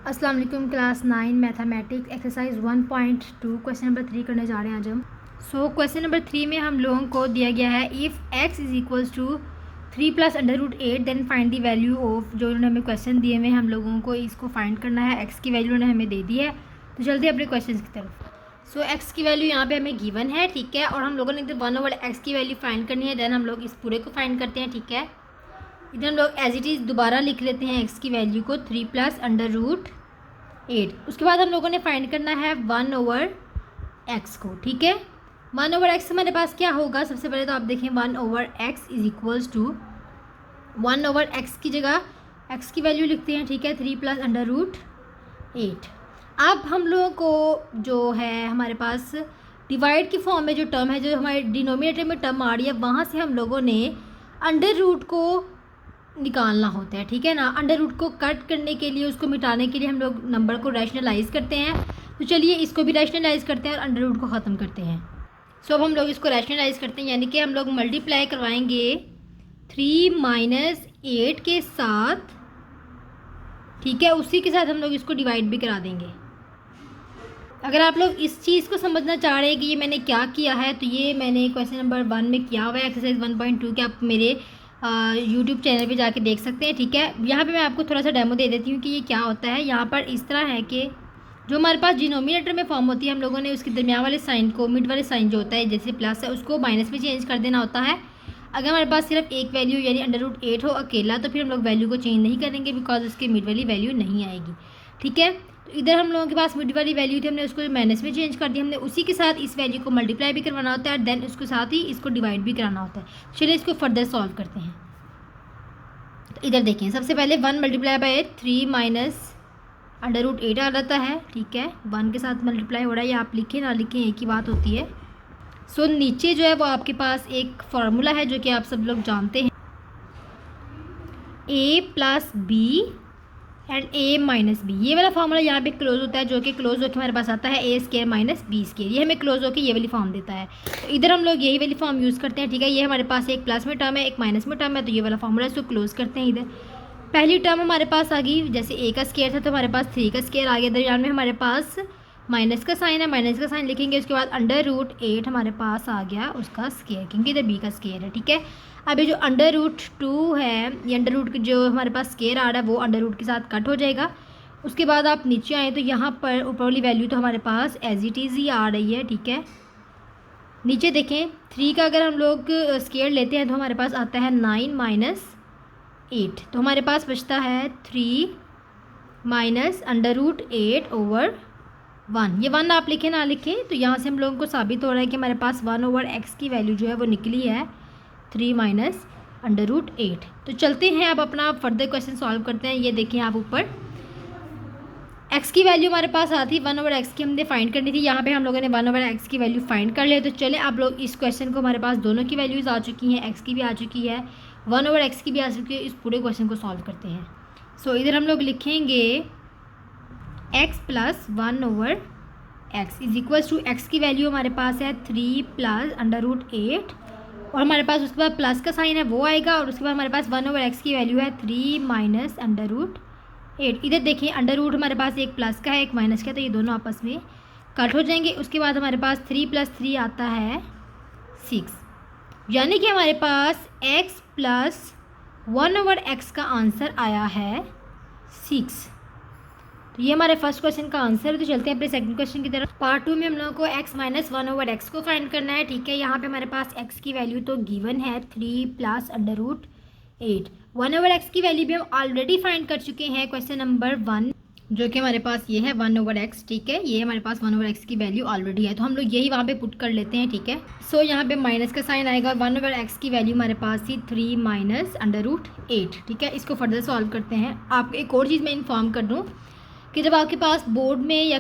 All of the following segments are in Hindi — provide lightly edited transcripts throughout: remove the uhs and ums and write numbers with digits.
अस्सलाम वालेकुम। Class 9 mathematics exercise 1.2 question number 3 करने जा रहे हैं आज हम। क्वेश्चन नंबर 3 में हम लोगों को दिया गया है if x is equals to 3 plus √8 then find the value of. जो उन्होंने हमें क्वेश्चन दिए हुए हम लोगों को इसको फाइंड करना है। x की वैल्यू उन्होंने हमें दे दी है, तो चलते हैं अपने क्वेश्चन की तरफ। x की वैल्यू यहाँ पे हमें गिवन है, ठीक है। और हम लोगों ने इधर 1/x की वैल्यू फाइंड करनी है। देन हम लोग इस पूरे को फाइंड करते हैं, ठीक है। इधर हम लोग एज इट इज़ दोबारा लिख लेते हैं x की वैल्यू को 3 प्लस √8। उसके बाद हम लोगों ने फाइंड करना है 1/x को, ठीक है। 1/x हमारे पास क्या होगा, सबसे पहले तो आप देखें 1/x is equals to 1/x की जगह x की वैल्यू लिखते हैं, ठीक है, 3 प्लस √8। अब हम लोगों को जो है हमारे पास डिवाइड की फॉर्म में जो टर्म है, जो हमारे डिनोमिनेटर में टर्म आ रही है, वहाँ से हम लोगों ने अंडर रूट को निकालना होता है, ठीक है ना। अंडर रूट को कट करने के लिए, उसको मिटाने के लिए हम लोग नंबर को रैशनलाइज करते हैं। तो चलिए इसको भी रैशनलाइज करते हैं और अंडर रूट को ख़त्म करते हैं। अब हम लोग इसको रैशनलाइज करते हैं, यानी कि हम लोग मल्टीप्लाई करवाएंगे 3 - 8 के साथ, ठीक है। उसी के साथ हम लोग इसको डिवाइड भी करा देंगे। अगर आप लोग इस चीज़ को समझना चाह रहे हैं कि ये मैंने क्या किया है, तो ये मैंने क्वेश्चन नंबर 1 में किया हुआ है, एक्सरसाइज 1.2 के। आप मेरे यूट्यूब चैनल पे जाके देख सकते हैं, ठीक है। यहाँ पे मैं आपको थोड़ा सा डेमो दे देती हूँ कि ये क्या होता है। यहाँ पर इस तरह है कि जो हमारे पास डिनोमिनेटर में फॉर्म होती है, हम लोगों ने उसके दरमियान वाले साइन को, मिड वाले साइन जो होता है जैसे प्लस है, उसको माइनस में चेंज कर देना होता है। अगर हमारे पास सिर्फ एक वैल्यू यानी √8 हो अकेला, तो फिर हम लोग वैल्यू को चेंज नहीं करेंगे, बिकॉज उसके मिड वाली वैल्यू नहीं आएगी, ठीक है। तो इधर हम लोगों के पास मिड वाली वैल्यू थी, हमने उसको माइनस में चेंज कर दिया। हमने उसी के साथ इस वैल्यू को मल्टीप्लाई भी करवाना होता है, देन उसके साथ ही इसको डिवाइड भी कराना होता है। चलिए इसको फर्दर सॉल्व करते हैं। तो इधर देखिए, सबसे पहले 1 × 3 माइनस √8 आ जाता है, ठीक है। 1 के साथ मल्टीप्लाई हो रहा है, या आप लिखें ना लिखें एक ही बात होती है। नीचे जो है वो आपके पास एक फार्मूला है जो कि आप सब लोग जानते हैं, a + b and a - b। ये वाला फार्मूला यहाँ पे क्लोज होता है, जो कि क्लोज होकर हमारे पास आता है a² - b²। ये हमें क्लोज होकर ये वाली फॉर्म देता है। तो इधर हम लोग यही वाली फॉर्म यूज़ करते हैं, ठीक है। ये हमारे पास एक प्लस में टर्म है, एक माइनस में टर्म है, तो ये वाला फार्मूला इसको क्लोज करते हैं। इधर पहली टर्म हमारे पास आ गई, जैसे a का स्क्वायर था तो हमारे पास 3 का स्क्वायर आ गया। दरमियान में हमारे पास माइनस का साइन है, माइनस का साइन लिखेंगे। उसके बाद √8 हमारे पास आ गया उसका स्क्वायर, क्योंकि इधर b का स्क्वायर है, ठीक है। अब ये जो √2 है, ये अंडर रूट जो हमारे पास स्क्वायर आ रहा है, वो अंडर रूट के साथ कट हो जाएगा। उसके बाद आप नीचे आए तो यहाँ पर ऊपर वाली वैल्यू तो हमारे पास एज इट इज़ ही आ रही है, ठीक है। नीचे देखें, 3 का अगर हम लोग स्क्वायर लेते हैं तो हमारे पास आता है 9 - 8। तो हमारे पास बचता है 3 - √8/1। ये 1 आप लिखें ना लिखें, तो यहाँ से हम लोगों को साबित हो रहा है कि हमारे पास 1/x की वैल्यू जो है वो निकली है 3 - √8। तो चलते हैं अब अपना फर्दर क्वेश्चन सॉल्व करते हैं। ये देखें आप ऊपर, x की वैल्यू हमारे पास आती 1/x की हमने फाइंड करनी थी। यहाँ पे हम लोगों ने 1/x की वैल्यू फाइंड कर लिया। तो चले आप लोग इस क्वेश्चन को, हमारे पास दोनों की वैल्यूज़ आ चुकी हैं, x की भी आ चुकी है, 1/x की भी आ चुकी है। इस पूरे क्वेश्चन को सॉल्व करते हैं। इधर हम लोग लिखेंगे x + 1/x is equals to, x की वैल्यू हमारे पास है 3 + √8, और हमारे पास उसके बाद प्लस का साइन है वो आएगा, और उसके बाद हमारे पास 1/x की वैल्यू है 3 - √8। इधर देखिए अंडर रूट हमारे पास एक प्लस का है एक माइनस का है, तो ये दोनों आपस में कट हो जाएंगे। उसके बाद हमारे पास 3 + 3 आता है 6, यानी कि हमारे पास x + 1/x का आंसर आया है 6। तो ये हमारे फर्स्ट क्वेश्चन का आंसर है। तो चलते हैं अपने सेकंड क्वेश्चन की तरफ। पार्ट 2 में हम लोगों को x - 1/x को फाइंड करना है, ठीक है। यहाँ पे हमारे पास x की वैल्यू तो गिवन है 3 + √8। 1/x की वैल्यू भी हम ऑलरेडी फाइंड कर चुके हैं क्वेश्चन नंबर 1, जो कि हमारे पास ये है 1/x, ठीक है। ये हमारे पास 1/x की वैल्यू ऑलरेडी है, तो हम लोग यही वहाँ पे पुट कर लेते हैं, ठीक है। यहाँ पे माइनस का साइन आएगा, 1/x की वैल्यू हमारे पास थी 3 - √8, ठीक है। इसको फर्दर सॉल्व करते हैं। आपको एक और चीज़ मैं इन्फॉर्म कर दूँ कि जब आपके पास बोर्ड में या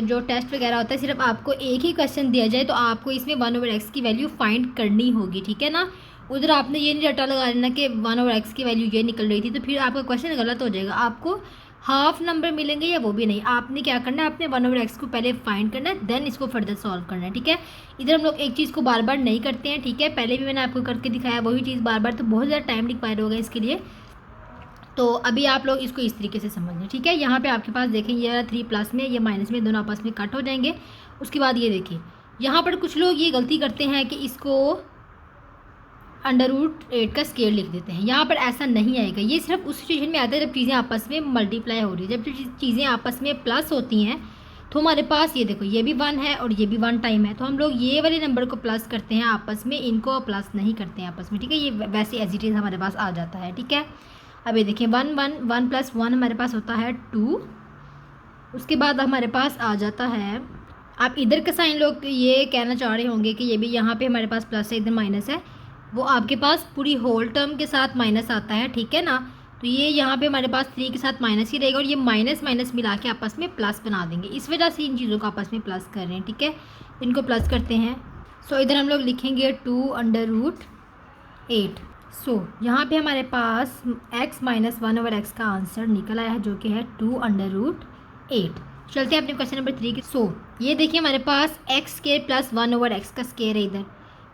जो टेस्ट वगैरह होता है, सिर्फ आपको एक ही क्वेश्चन दिया जाए, तो आपको इसमें 1/x की वैल्यू फाइंड करनी होगी, ठीक है ना। उधर आपने ये नहीं रटा लगा लेना कि 1/x की वैल्यू ये निकल रही थी, तो फिर आपका क्वेश्चन गलत हो जाएगा। आपको हाफ नंबर मिलेंगे या वो भी नहीं। आपने क्या करना है, आपने 1/x को पहले फाइंड करना है, देन इसको फर्दर सॉल्व करना है, ठीक है। इधर हम लोग एक चीज़ को बार बार नहीं करते हैं, ठीक है। पहले भी मैंने आपको करके दिखाया वही चीज़ बार बार, तो बहुत ज़्यादा टाइम रिक्वायर होगा इसके लिए। तो अभी आप लोग इसको इस तरीके से समझ लें, ठीक है। यहाँ पे आपके पास देखें ये 3 प्लस में, ये माइनस में, दोनों आपस में कट हो जाएंगे। उसके बाद ये देखिए यहाँ पर कुछ लोग ये गलती करते हैं कि इसको √8 का स्केयर लिख देते हैं। यहाँ पर ऐसा नहीं आएगा, ये सिर्फ उस सिचुएशन में आता है जब चीज़ें आपस में मल्टीप्लाई हो रही है। जब चीज़ें आपस में प्लस होती हैं तो हमारे पास ये देखो ये भी 1 है और ये भी 1 टाइम है, तो हम लोग ये वाले नंबर को प्लस करते हैं आपस में, इनको प्लस नहीं करते हैं आपस में, ठीक है। ये वैसे एज इट इज़ हमारे पास आ जाता है, ठीक है। अब ये देखिए 1 + 1 हमारे पास होता है 2। उसके बाद हमारे पास आ जाता है, आप इधर का साइन लोग ये कहना चाह रहे होंगे कि ये भी यहाँ पे हमारे पास प्लस है, इधर माइनस है, वो आपके पास पूरी होल टर्म के साथ माइनस आता है, ठीक है ना। तो ये यहाँ पे हमारे पास 3 के साथ माइनस ही रहेगा और ये माइनस माइनस मिला के आपस में प्लस बना देंगे। इस वजह से इन चीज़ों को आपस में प्लस कर रहे हैं, ठीक है। इनको प्लस करते हैं। सो इधर हम लोग लिखेंगे 2√8। सो यहाँ पे हमारे पास x - 1/x का आंसर निकल आया है, जो कि है 2√8। चलते हैं अपने क्वेश्चन नंबर 3 के। सो ये देखिए हमारे पास x² + 1/x का स्केयर है इधर।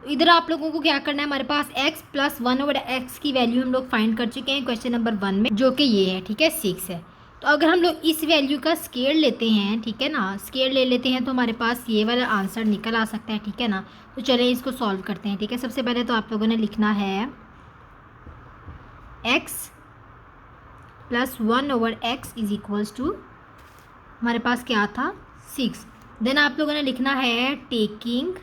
इधर आप लोगों को क्या करना है, हमारे पास x + 1/x की वैल्यू हम लोग फाइंड कर चुके हैं क्वेश्चन नंबर 1 में, जो कि ये है, ठीक है, 6 है। तो अगर हम लोग इस वैल्यू का स्केयर लेते हैं, ठीक है ना, स्केयर ले लेते हैं तो हमारे पास ये वाला आंसर निकल आ सकता है, ठीक है ना। तो चलिए इसको सॉल्व करते हैं, ठीक है। सबसे पहले तो आप लोगों ने लिखना है x + 1/x = हमारे पास क्या था 6। देन आप लोगों ने लिखना है taking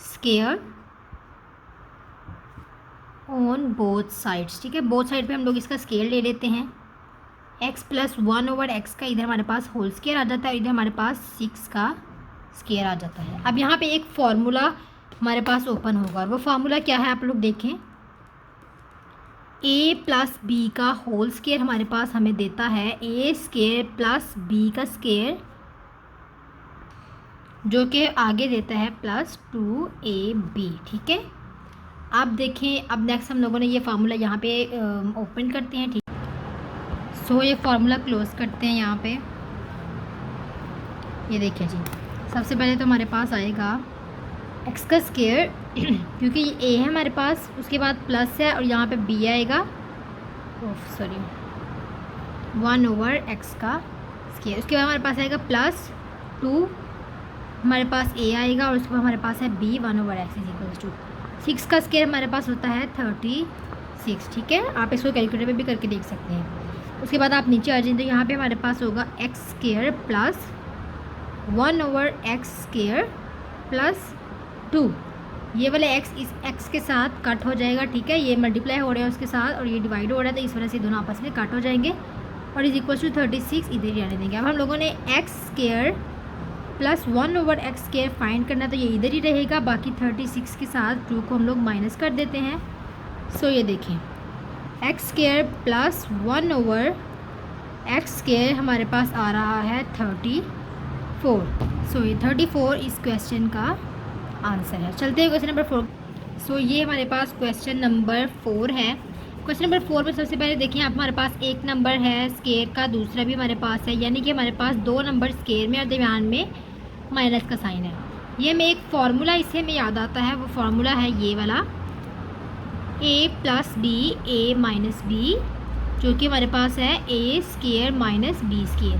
square on both sides, ठीक है। बोथ साइड पे हम लोग इसका स्केयर ले लेते हैं। x + 1/x का इधर हमारे पास होल स्केयर आ जाता है, इधर हमारे पास 6 का स्केयर आ जाता है। अब यहाँ पे एक फॉर्मूला हमारे पास ओपन होगा और वो फार्मूला क्या है आप लोग देखें। a + b का होल स्केयर हमारे पास हमें देता है a² + b का स्केयर, जो कि आगे देता है +2ab, ठीक है। अब देखें, अब नेक्स्ट हम लोगों ने ये फार्मूला यहाँ पे ओपन करते हैं, ठीक। सो ये फार्मूला क्लोज करते हैं यहाँ पे। ये देखिए जी, सबसे पहले तो हमारे पास आएगा x का स्केयर क्योंकि ये a है हमारे पास, उसके बाद प्लस है और यहाँ पे b आएगा, 1/x का स्केयर। उसके बाद हमारे पास आएगा +2, हमारे पास a आएगा और उसके बाद हमारे पास है b 1/x = 6 का स्केयर हमारे पास होता है 36, ठीक है। आप इसको कैलकुलेटर पे भी करके देख सकते हैं। उसके बाद आप नीचे आ जाएं तो यहाँ पे हमारे पास होगा x² + 1/x² + 2। ये वाले x इस x के साथ कट हो जाएगा, ठीक है। ये मल्टीप्लाई हो रहा है उसके साथ और ये डिवाइड हो रहा है, तो इस वजह से दोनों आपस में कट हो जाएंगे और = 36 इधर ही रहने देंगे। अब हम लोगों ने x² + 1/x² फाइंड करना, तो ये इधर ही रहेगा। बाकी 36 के साथ 2 को हम लोग माइनस कर देते हैं। सो ये देखें x² + 1/x² हमारे पास आ रहा है 34। सो ये 34 इस क्वेश्चन का आंसर है। चलते हैं क्वेश्चन नंबर 4। सो ये हमारे पास क्वेश्चन नंबर 4 है। क्वेश्चन नंबर 4 में सबसे पहले देखिए आप, हमारे पास एक नंबर है स्केयर का, दूसरा भी हमारे पास है, यानी कि हमारे पास 2 नंबर स्केयर में और दरमियान में माइनस का साइन है। ये में एक फार्मूला इससे हमें याद आता है, वो फार्मूला है ये वाला a + b a - b, जो कि हमारे पास है a² - b²।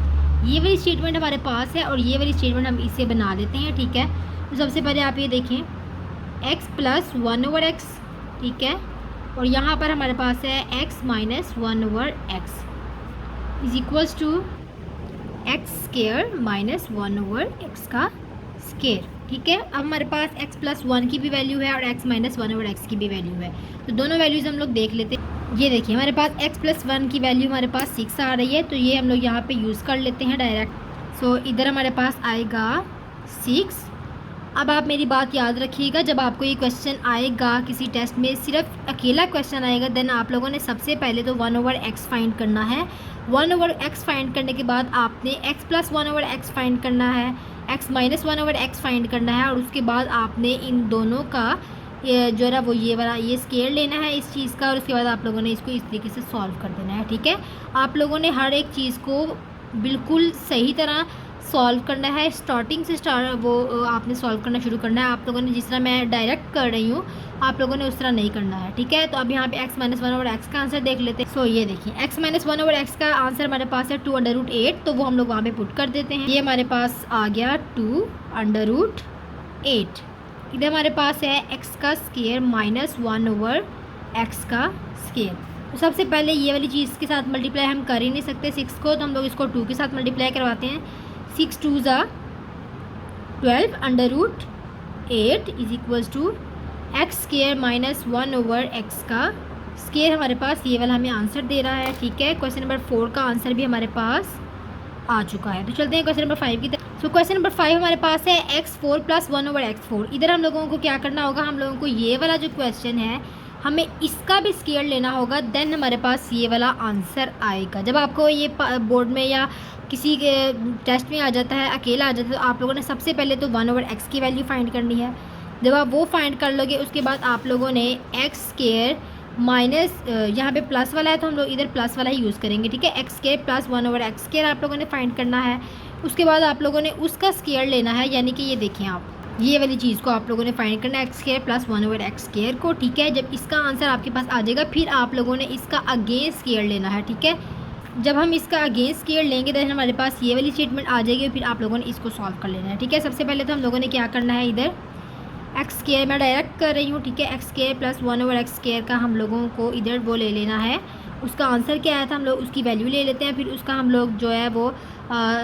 ये वाली स्टेटमेंट हमारे पास है और ये वाली स्टेटमेंट हम इसे बना लेते हैं, ठीक है। तो सबसे पहले आप ये देखें x + 1/x, ठीक है, और यहाँ पर हमारे पास है x - 1/x = x² - 1/x का स्केयर, ठीक है। अब हमारे पास x + 1 की भी वैल्यू है और x - 1/x की भी वैल्यू है, तो दोनों वैल्यूज़ हम लोग देख लेते हैं। ये देखिए हमारे पास x + 1 की वैल्यू हमारे पास 6 आ रही है, तो ये हम लोग यहाँ पे यूज़ कर लेते हैं डायरेक्ट। सो इधर हमारे पास आएगा 6। अब आप मेरी बात याद रखिएगा, जब आपको ये क्वेश्चन आएगा किसी टेस्ट में, सिर्फ अकेला क्वेश्चन आएगा, देन आप लोगों ने सबसे पहले तो 1/x फाइंड करना है। 1/x फाइंड करने के बाद आपने x + 1/x फाइंड करना है, x - 1/x फाइंड करना है, और उसके बाद आपने इन दोनों का जो है वो ये वाला ये स्केयर लेना है इस चीज़ का, और उसके बाद आप लोगों ने इसको इस तरीके से सॉल्व कर देना है, ठीक है। आप लोगों ने हर एक चीज़ को बिल्कुल सही तरह सॉल्व करना है, स्टार्टिंग से वो आपने सॉल्व करना शुरू करना है। आप लोगों ने जिस तरह मैं डायरेक्ट कर रही हूँ आप लोगों ने उस तरह नहीं करना है, ठीक है। तो अब यहाँ पे x माइनस 1 ओवर एक्स का आंसर देख लेते हैं। सो ये देखिए x माइनस 1 ओवर एक्स का आंसर हमारे पास है 2 अंडर रूट 8, तो वो हम लोग वहाँ पे पुट कर देते हैं। ये हमारे पास आ गया 2 अंडर रूट 8। इधर हमारे पास है x का स्केयर माइनस 1 ओवर एक्स का स्केयर। तो सबसे पहले ये वाली चीज़ के साथ मल्टीप्लाई हम कर ही नहीं सकते 6 को, तो हम लोग इसको 2 के साथ मल्टीप्लाई करवाते हैं। 6 2 ज़ा 12 under root 8 is equals to X square minus 1 over x का स्केयर। हमारे पास ये वाला हमें आंसर दे रहा है, ठीक है। क्वेश्चन नंबर 4 का आंसर भी हमारे पास आ चुका है। तो चलते हैं क्वेश्चन नंबर 5 की तरफ। सो क्वेश्चन नंबर 5 हमारे पास है x4 प्लस 1 ओवर x4। इधर हम लोगों को क्या करना होगा, हम लोगों को ये वाला जो क्वेश्चन है हमें इसका भी स्केयर लेना होगा, देन हमारे पास ये वाला आंसर आएगा। जब आपको ये बोर्ड में या किसी के टेस्ट में आ जाता है, अकेला आ जाता है, तो आप लोगों ने सबसे पहले तो 1 ओवर एक्स की वैल्यू फाइंड करनी है। जब आप वो फाइंड कर लोगे उसके बाद आप लोगों ने एक्स स्केयर माइनस यहाँ पे प्लस वाला है तो हम लोग इधर प्लस वाला ही यूज़ करेंगे, ठीक है। X square plus 1 over x square आप लोगों ने फाइंड करना है। उसके बाद आप लोगों ने उसका स्केयर लेना है, यानी कि ये देखें आप ये वाली चीज़ को आप लोगों ने फाइंड करना है x square plus 1 over x square को, ठीक है। जब इसका आंसर आपके पास आ जाएगा फिर आप लोगों ने इसका अगेंस्ट स्केयर लेना है, ठीक है। जब हम इसका अगेंस्ट स्केयर लेंगे तो हमारे पास ये वाली स्टेटमेंट आ जाएगी, फिर आप लोगों ने इसको सॉल्व कर लेना है, ठीक है। सबसे पहले तो हम लोगों ने क्या करना है, इधर एक्स स्केयर मैं डायरेक्ट कर रही हूँ, ठीक है। X square plus 1 over x square का हम लोगों को इधर वो ले लेना है। उसका आंसर क्या आया था हम लोग उसकी वैल्यू ले लेते हैं, फिर उसका हम लोग जो है वो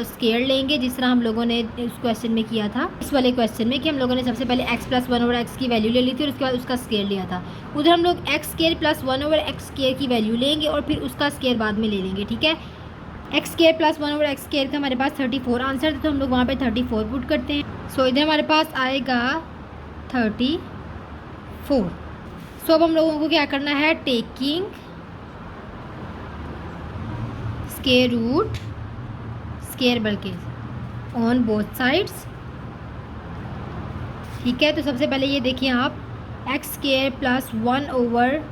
स्केयर लेंगे, जिस तरह हम लोगों ने उस क्वेश्चन में किया था, इस वाले क्वेश्चन में कि हम लोगों ने सबसे पहले x प्लस 1 ओवर एक्स की वैल्यू ले ली थी और उसके बाद उसका स्केयर लिया था। उधर हम लोग x square plus 1 over x square की वैल्यू लेंगे और फिर उसका स्केयर बाद में ले लेंगे, ठीक है। X square plus 1 over x square का हमारे पास 34 आंसर था, तो हम लोग वहाँ पे 34 पुट करते हैं। सो इधर हमारे पास आएगा 34। सो अब हम लोगों को क्या करना है, टेकिंग स्केयर रूट स्केयर बल्कि ऑन बोथ साइड्स, ठीक है। तो सबसे पहले ये देखिए आप x square plus 1 over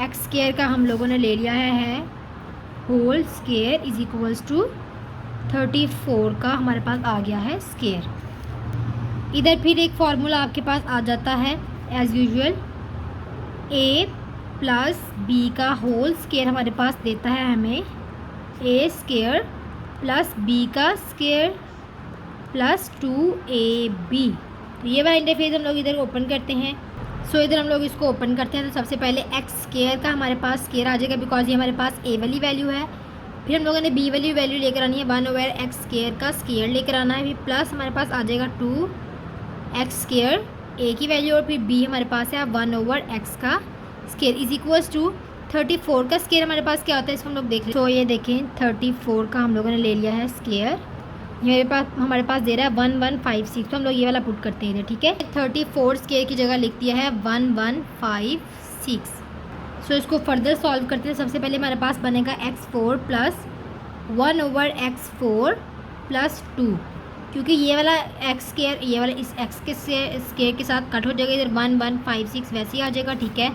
x square का हम लोगों ने ले लिया है whole square is equals to 34 का हमारे पास आ गया है स्केयर। इधर फिर एक फार्मूला आपके पास आ जाता है as usual, a plus b का होल स्केयर हमारे पास देता है हमें a स्केयर प्लस बी का स्केयर प्लस 2ab। तो ये वाला इंटरफेस हम लोग इधर ओपन करते हैं। सो इधर हम लोग इसको ओपन करते हैं तो सबसे पहले एक्स स्केयर का हमारे पास स्केयर आ जाएगा, बिकॉज ये हमारे पास ए वाली वैल्यू है। फिर हम लोगों ने बी वाली वैल्यू लेकर आनी है 1 ओवर एक्स स्केयर का स्केयर लेकर आना है, फिर प्लस हमारे पास आ जाएगा 2 एक्स स्केयर ए की वैल्यू और फिर बी हमारे पास है 1 ओवर एक्स का स्केयर इज इक्वल्स टू 34 का स्केयर हमारे पास क्या होता है इसको हम लोग देख लें। तो ये देखें 34 का हम लोगों ने ले लिया है स्केयर, ये हमारे पास दे रहा है 1156, तो हम लोग ये वाला पुट करते हैं इधर, ठीक है। 34 स्केयर की जगह लिख दिया है 1156। सो इसको फर्दर सॉल्व करते हैं। सबसे पहले हमारे पास बनेगा x4 plus 1 over x4 plus 2, क्योंकि ये वाला एक्स स्केयर ये वाला इस एक्स के स्केयर के साथ कट हो जाएगा, इधर 1156 वैसे ही आ जाएगा, ठीक है।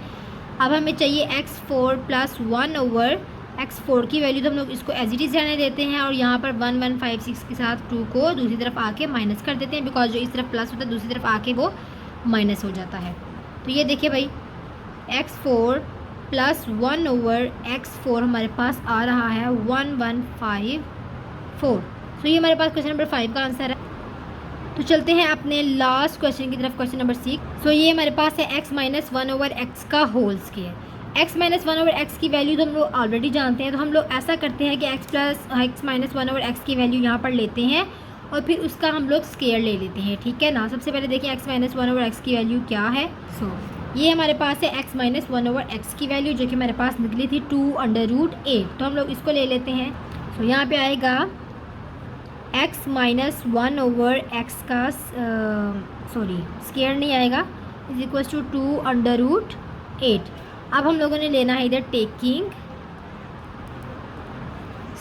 अब हमें चाहिए x4 प्लस 1 ओवर x4 की वैल्यू, तो हम लोग इसको एज इट इज़ रहने देते हैं और यहाँ पर 1156 के साथ 2 को दूसरी तरफ आके माइनस कर देते हैं, बिकॉज जो इस तरफ प्लस होता है दूसरी तरफ आके वो माइनस हो जाता है। तो ये देखिए भाई x4 प्लस 1 ओवर x4 हमारे पास आ रहा है 1154। तो ये हमारे पास क्वेश्चन नंबर 5 का आंसर है। तो चलते हैं अपने लास्ट क्वेश्चन की तरफ, क्वेश्चन नंबर 6। सो ये हमारे पास है x माइनस 1 ओवर एक्स का whole square. x minus 1 over x की वैल्यू तो हम लोग ऑलरेडी जानते हैं, तो हम लोग ऐसा करते हैं कि x माइनस 1 ओवर एक्स की वैल्यू यहाँ पर लेते हैं और फिर उसका हम लोग स्केयर ले लेते हैं, ठीक है ना। सबसे पहले देखिए x माइनस 1 ओवर एक्स की वैल्यू क्या है। सो ये हमारे पास है x माइनस 1 ओवर एक्स की वैल्यू जो कि हमारे पास निकली थी 2 अंडर रूट 8, तो हम लोग इसको ले लेते हैं। सो यहाँ पे आएगा x माइनस 1 ओवर एक्स का स्केयर नहीं आएगा, is equals to 2 under root 8। अब हम लोगों ने लेना है इधर taking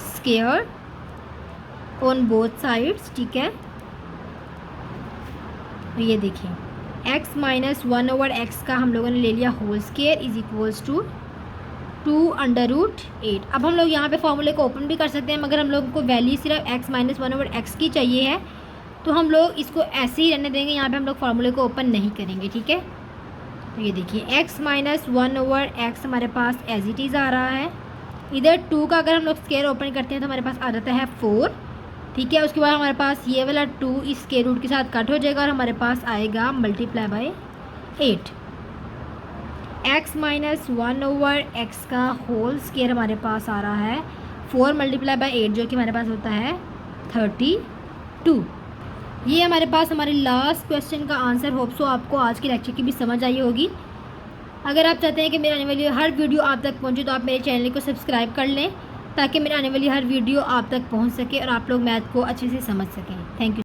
square on both sides, ठीक है। तो ये देखिए x माइनस 1 ओवर एक्स का हम लोगों ने ले लिया whole square is equals to 2√8। अब हम लोग यहाँ पे फॉर्मूले को ओपन भी कर सकते हैं, मगर हम लोग को वैल्यू सिर्फ x माइनस 1/x की चाहिए है, तो हम लोग इसको ऐसे ही रहने देंगे। यहाँ पे हम लोग फार्मूले को ओपन नहीं करेंगे, ठीक है। तो ये देखिए x माइनस 1/x हमारे पास एज इट इज़ आ रहा है। इधर 2 का अगर हम लोग स्केयर ओपन करते हैं तो हमारे पास आ जाता है 4, ठीक है। उसके बाद हमारे पास ये वाला 2 इस स्केयर रूट के साथ कट हो जाएगा और हमारे पास आएगा multiply by 8। x minus 1/x का होल स्केयर हमारे पास आ रहा है 4 मल्टीप्लाई बाय 8, जो कि हमारे पास होता है 32। ये हमारे पास हमारे लास्ट क्वेश्चन का आंसर। होप सो आपको आज के लेक्चर की भी समझ आई होगी। अगर आप चाहते हैं कि मेरे आने वाली हर वीडियो आप तक पहुंचे तो आप मेरे चैनल को सब्सक्राइब कर लें, ताकि मेरे आने वाली हर वीडियो आप तक पहुंच सके और आप लोग मैथ को अच्छे से समझ सकें। Thank you.